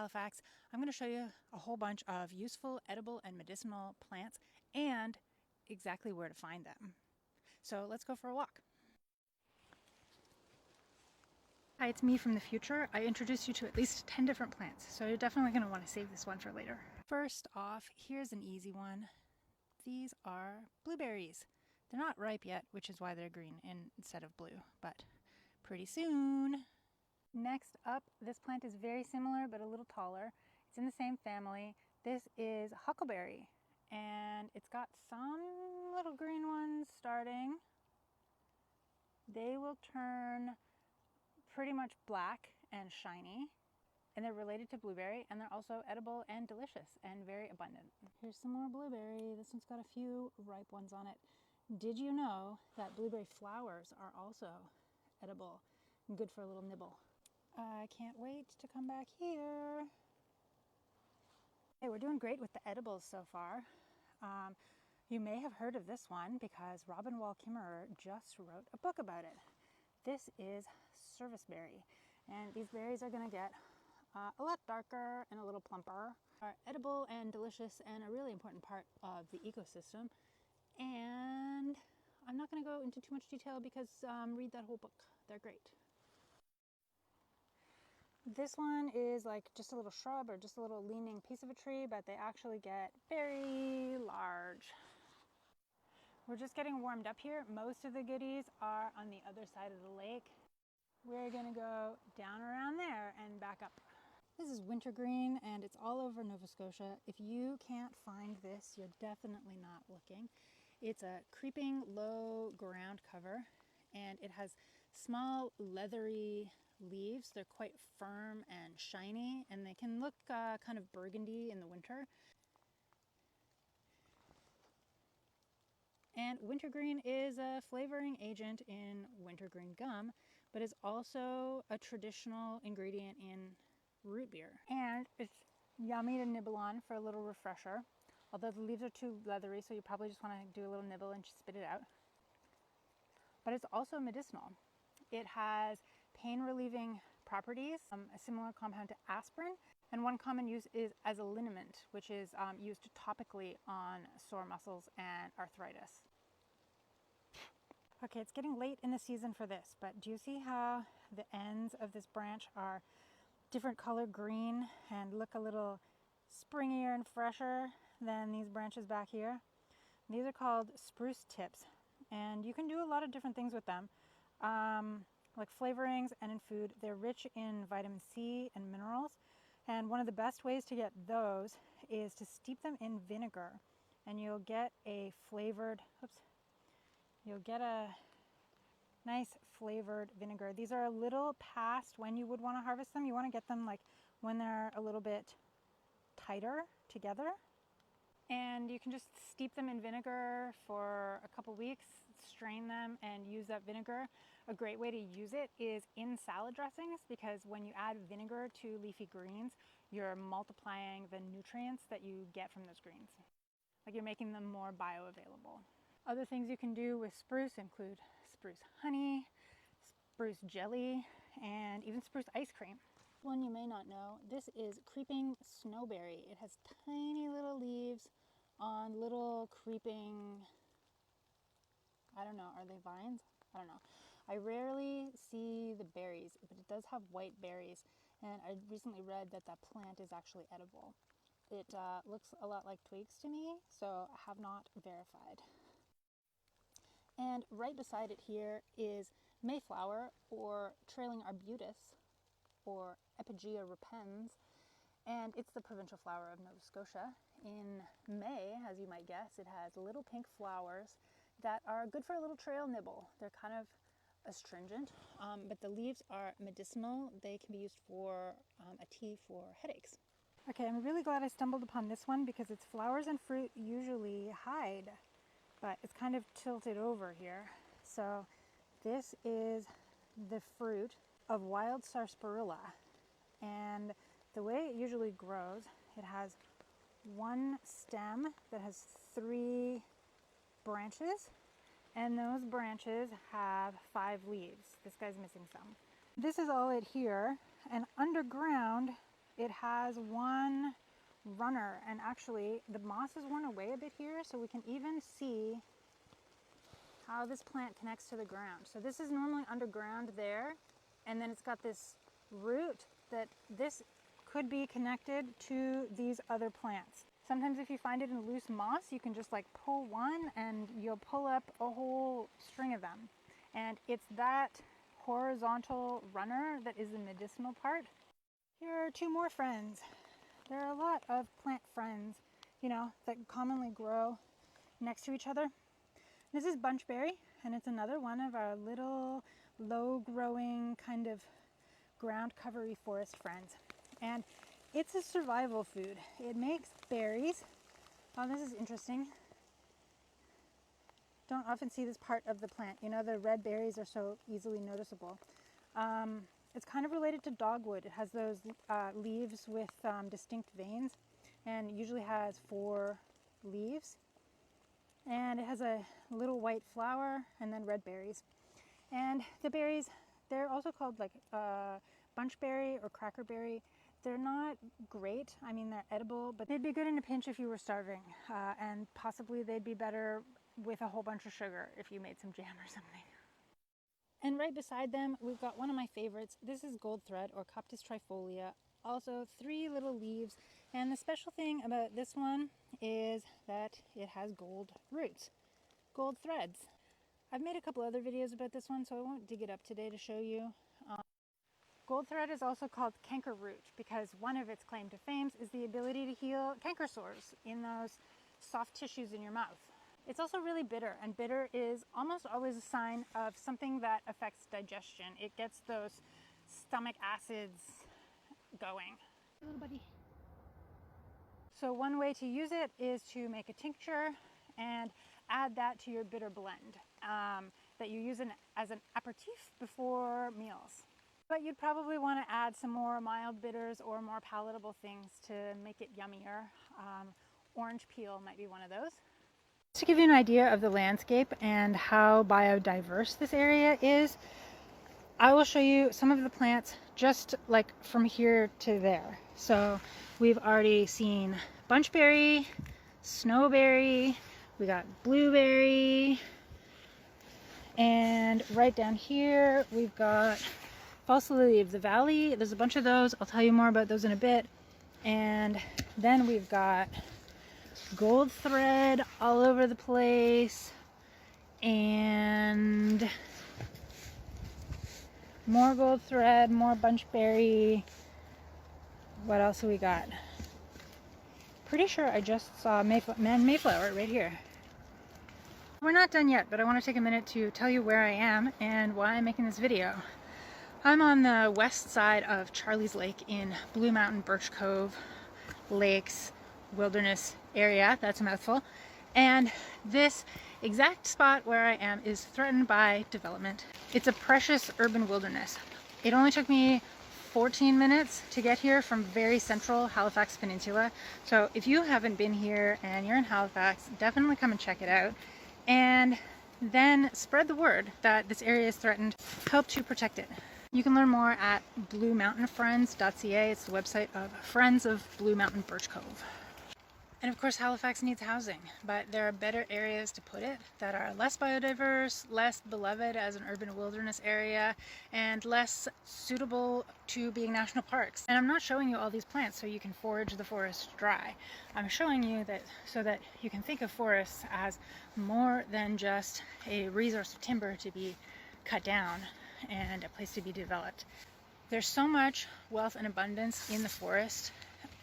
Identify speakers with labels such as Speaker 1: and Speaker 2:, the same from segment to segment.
Speaker 1: Halifax, I'm going to show you a whole bunch of useful, edible, and medicinal plants and exactly where to find them. So let's go for a walk. Hi, it's me from the future. I introduced you to at least 10 different plants, so you're definitely going to want to save this one for later. First off, here's an easy one. These are blueberries. They're not ripe yet, which is why they're green instead of blue, but pretty soon. Next up, this plant is very similar but a little taller. It's in the same family. This is huckleberry, and it's got some little green ones starting. They will turn pretty much black and shiny, and they're related to blueberry, and they're also edible and delicious and very abundant. Here's some more blueberry. This one's got a few ripe ones on it. Did you know that blueberry flowers are also edible and good for a little nibble? I can't wait to come back here. Hey, we're doing great with the edibles so far. You may have heard of this one because Robin Wall Kimmerer just wrote a book about it. This is serviceberry, and these berries are going to get a lot darker and a little plumper. Are edible and delicious and a really important part of the ecosystem. And I'm not going to go into too much detail because read that whole book. They're great. This one is like just a little shrub or just a little leaning piece of a tree, but they actually get very large. We're just getting warmed up here. Most of the goodies are on the other side of the lake. We're gonna go down around there and back up. This is wintergreen, and it's all over Nova Scotia. If you can't find this, you're definitely not looking. It's a creeping low ground cover, and it has small leathery leaves. They're quite firm and shiny, and they can look kind of burgundy in the winter. And wintergreen is a flavoring agent in wintergreen gum, but is also a traditional ingredient in root beer. And it's yummy to nibble on for a little refresher, although the leaves are too leathery, so you probably just want to do a little nibble and spit it out. But it's also medicinal. It has pain relieving properties, a similar compound to aspirin, and one common use is as a liniment, which is used topically on sore muscles and arthritis. Okay, it's getting late in the season for this, but do you see how the ends of this branch are different color green and look a little springier and fresher than these branches back here? These are called spruce tips, and you can do a lot of different things with them. Like flavorings and in food. They're rich in vitamin C and minerals, and one of the best ways to get those is to steep them in vinegar, and you'll get a flavored, you'll get a nice flavored vinegar. These are a little past when you would want to harvest them. You want to get them like when they're a little bit tighter together. And you can just steep them in vinegar for a couple weeks, strain them, and use that vinegar. A great way to use it is in salad dressings, because when you add vinegar to leafy greens, you're multiplying the nutrients that you get from those greens. Like you're making them more bioavailable. Other things you can do with spruce include spruce honey, spruce jelly, and even spruce ice cream. One you may not know, this is creeping snowberry. It has tiny little leaves on little creeping, I don't know, are they vines? I don't know. I rarely see the berries, but it does have white berries, and I recently read that that plant is actually edible. It looks a lot like twigs to me, so I have not verified. And right beside it here is Mayflower, or trailing arbutus, or Epigea repens, and it's the provincial flower of Nova Scotia. In May, as you might guess, it has little pink flowers that are good for a little trail nibble. They're kind of astringent, but the leaves are medicinal. They can be used for a tea for headaches. Okay, I'm really glad I stumbled upon this one because its flowers and fruit usually hide, but it's kind of tilted over here. So this is the fruit of wild sarsaparilla, and the way it usually grows, it has one stem that has 3 branches, and those branches have 5 leaves. This guy's missing some. This is all it here, and underground it has one runner, and actually the moss is worn away a bit here, so we can even see how this plant connects to the ground. So this is normally underground there, and then it's got this root that this could be connected to these other plants. Sometimes if you find it in loose moss, you can just like pull one and you'll pull up a whole string of them. And it's that horizontal runner that is the medicinal part. Here are two more friends. There are a lot of plant friends, you know, that commonly grow next to each other. This is bunchberry, and it's another one of our little low-growing kind of ground covery forest friends. And it's a survival food. It makes berries. Oh, this is interesting. Don't often see this part of the plant. You know, the red berries are so easily noticeable. It's kind of related to dogwood. It has those leaves with distinct veins, and usually has 4 leaves. And it has a little white flower and then red berries. And the berries, they're also called like bunchberry or crackerberry. They're not great. I mean, they're edible, but they'd be good in a pinch if you were starving. And possibly they'd be better with a whole bunch of sugar if you made some jam or something. And right beside them, we've got one of my favorites. This is gold thread or Coptis trifolia. Also 3 little leaves. And the special thing about this one is that it has gold roots, gold threads. I've made a couple other videos about this one, so I won't dig it up today to show you. Gold thread is also called canker root because one of its claim to fame is the ability to heal canker sores in those soft tissues in your mouth. It's also really bitter, and bitter is almost always a sign of something that affects digestion. It gets those stomach acids going. Little buddy. So one way to use it is to make a tincture and add that to your bitter blend that you use as an aperitif before meals. But you'd probably want to add some more mild bitters or more palatable things to make it yummier. Orange peel might be one of those. To give you an idea of the landscape and how biodiverse this area is, I will show you some of the plants just like from here to there. So we've already seen bunchberry, snowberry, we got blueberry, and right down here we've got false lily of the valley. There's a bunch of those. I'll tell you more about those in a bit. And then we've got gold thread all over the place, and more gold thread, more bunchberry. What else have we got? Pretty sure I just saw Mayflower right here. We're not done yet, but I want to take a minute to tell you where I am and why I'm making this video. I'm on the west side of Charlie's Lake in Blue Mountain Birch Cove Lakes Wilderness area. That's a mouthful. And this exact spot where I am is threatened by development. It's a precious urban wilderness. It only took me 14 minutes to get here from very central Halifax Peninsula. So if you haven't been here and you're in Halifax, definitely come and check it out. And then spread the word that this area is threatened. Help to protect it. You can learn more at bluemountainfriends.ca. It's the website of Friends of Blue Mountain Birch Cove. And of course, Halifax needs housing, but there are better areas to put it that are less biodiverse, less beloved as an urban wilderness area, and less suitable to being national parks. And I'm not showing you all these plants so you can forage the forest dry. I'm showing you that so that you can think of forests as more than just a resource of timber to be cut down and a place to be developed. There's so much wealth and abundance in the forest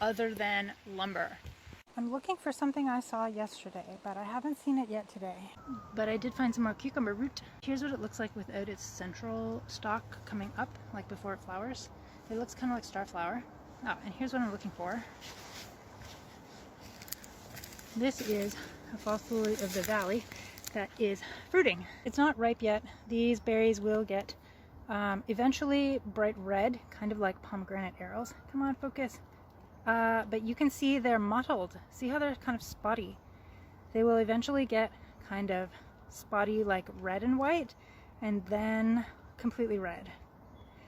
Speaker 1: other than lumber. I'm looking for something I saw yesterday, but I haven't seen it yet today. But I did find some more cucumber root. Here's what it looks like without its central stalk coming up, like before it flowers. It looks kind of like starflower. Oh, and here's what I'm looking for. This is a false lily of the valley that is fruiting. It's not ripe yet. These berries will get eventually bright red, kind of like pomegranate arrows. Come on, focus. But you can see they're mottled. See how they're kind of spotty? They will eventually get kind of spotty, like red and white, and then completely red.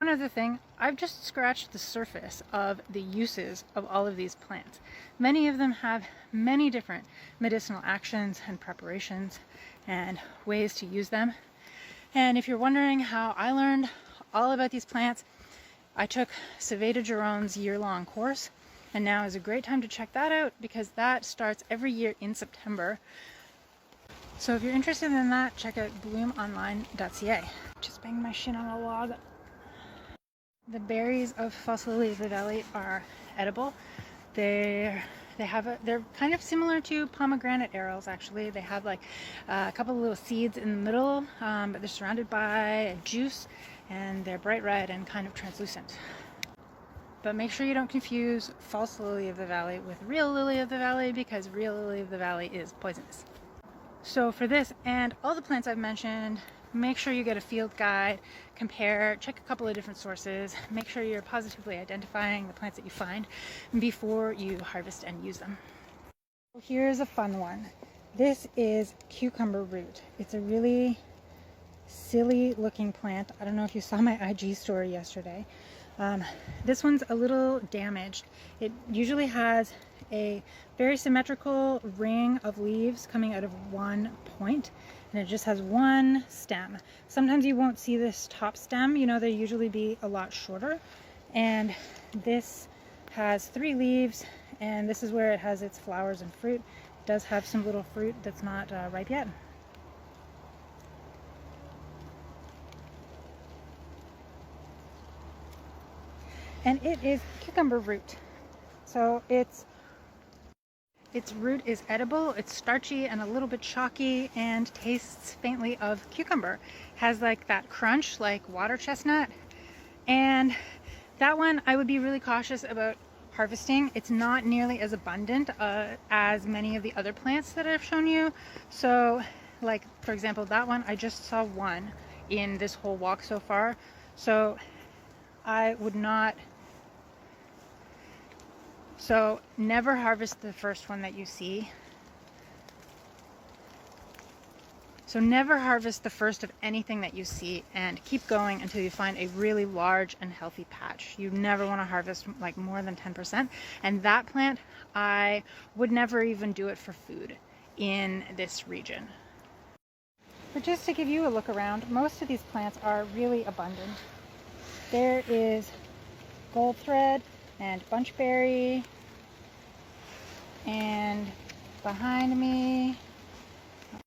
Speaker 1: One other thing, I've just scratched the surface of the uses of all of these plants. Many of them have many different medicinal actions and preparations and ways to use them. And if you're wondering how I learned all about these plants, I took Saveda Geron's year-long course, and now is a great time to check that out because that starts every year in September. So if you're interested in that, check out bloomonline.ca. Just banged my shin on a log. The berries of Fossil Lily of the Valley are edible. They're kind of similar to pomegranate arils actually. They have like a couple of little seeds in the middle, but they're surrounded by a juice and they're bright red and kind of translucent. But make sure you don't confuse false lily of the valley with real lily of the valley because real lily of the valley is poisonous. So for this and all the plants I've mentioned, make sure you get a field guide, compare, check a couple of different sources, make sure you're positively identifying the plants that you find before you harvest and use them. Here's a fun one. This is cucumber root. It's a really silly looking plant. I don't know if you saw my IG story yesterday. This one's a little damaged. It usually has a very symmetrical ring of leaves coming out of one point, and it just has one stem. Sometimes you won't see this top stem, you know, they usually be a lot shorter. And this has 3 leaves, and this is where it has its flowers and fruit. It does have some little fruit that's not ripe yet. And it is cucumber root. So its root is edible, it's starchy and a little bit chalky and tastes faintly of cucumber. Has like that crunch like water chestnut. And that one I would be really cautious about harvesting. It's not nearly as abundant as many of the other plants that I've shown you. So like for example that one, I just saw one in this whole walk so far. So I would not. So never harvest the first one that you see. So never harvest the first of anything that you see and keep going until you find a really large and healthy patch. You never want to harvest like more than 10%. And that plant, I would never even do it for food in this region. But just to give you a look around, most of these plants are really abundant. There is gold thread and bunchberry, and behind me